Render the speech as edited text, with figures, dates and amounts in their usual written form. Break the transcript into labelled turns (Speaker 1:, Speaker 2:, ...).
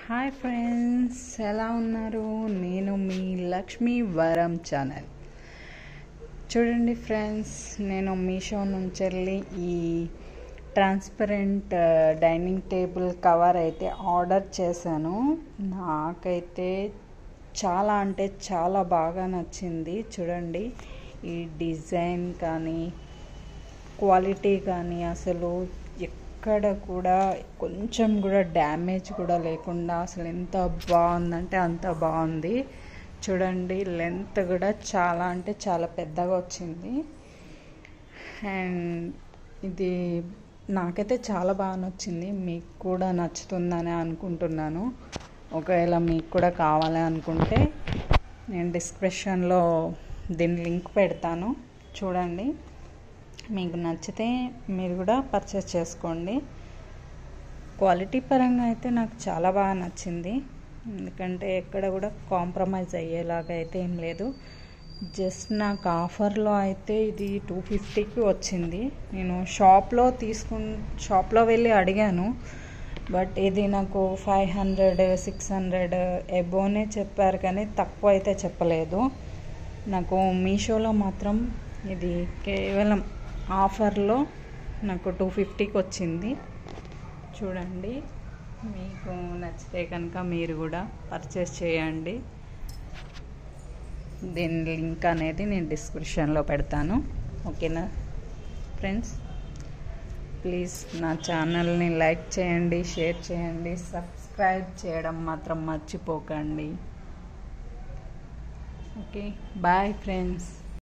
Speaker 1: Hi friends, ఎలా ఉన్నారు? నేను మీ లక్ష్మీ వరం ఛానల్. చూడండి ఫ్రెండ్స్, నేను మీషో నుంచి వెళ్ళి ఈ ట్రాన్స్పరెంట్ డైనింగ్ టేబుల్ కవర్ అయితే ఆర్డర్ చేశాను. నాకైతే చాలా అంటే చాలా బాగా నచ్చింది. చూడండి, ఈ డిజైన్ కానీ క్వాలిటీ కానీ అసలు ఎక్కడ కూడా కొంచెం కూడా డ్యామేజ్ కూడా లేకుండా అసలు ఎంత బాగుందంటే అంత బాగుంది. చూడండి, లెంత్ కూడా చాలా అంటే చాలా పెద్దగా వచ్చింది. అండ్ ఇది నాకైతే చాలా బాగా నచ్చింది. మీకు కూడా నచ్చుతుందని అనుకుంటున్నాను. ఒకవేళ మీకు కూడా కావాలి అనుకుంటే నేను డిస్క్రిప్షన్లో దీని లింక్ పెడతాను, చూడండి. మీకు నచ్చితే మీరు కూడా పర్చేస్ చేసుకోండి. క్వాలిటీ పరంగా అయితే నాకు చాలా బాగా నచ్చింది, ఎందుకంటే ఎక్కడ కూడా కాంప్రమైజ్ అయ్యేలాగా అయితే ఏం లేదు. జస్ట్ నాకు ఆఫర్లో అయితే ఇది 250కి వచ్చింది. నేను షాప్లో వెళ్ళి అడిగాను, బట్ ఇది నాకు 500 600 ఎబోనే చెప్పారు, కానీ తక్కువ అయితే చెప్పలేదు. నాకు మీషోలో మాత్రం ఇది కేవలం ఆఫర్లో నాకు 250కి వచ్చింది. చూడండి, మీకు నచ్చితే కనుక మీరు కూడా పర్చేస్ చేయండి. దీని లింక్ అనేది నేను డిస్క్రిప్షన్లో పెడతాను, ఓకేనా ఫ్రెండ్స్? ప్లీజ్ నా ఛానల్ని లైక్ చేయండి, షేర్ చేయండి, సబ్స్క్రైబ్ చేయడం మాత్రం మర్చిపోకండి. Okay, bye friends.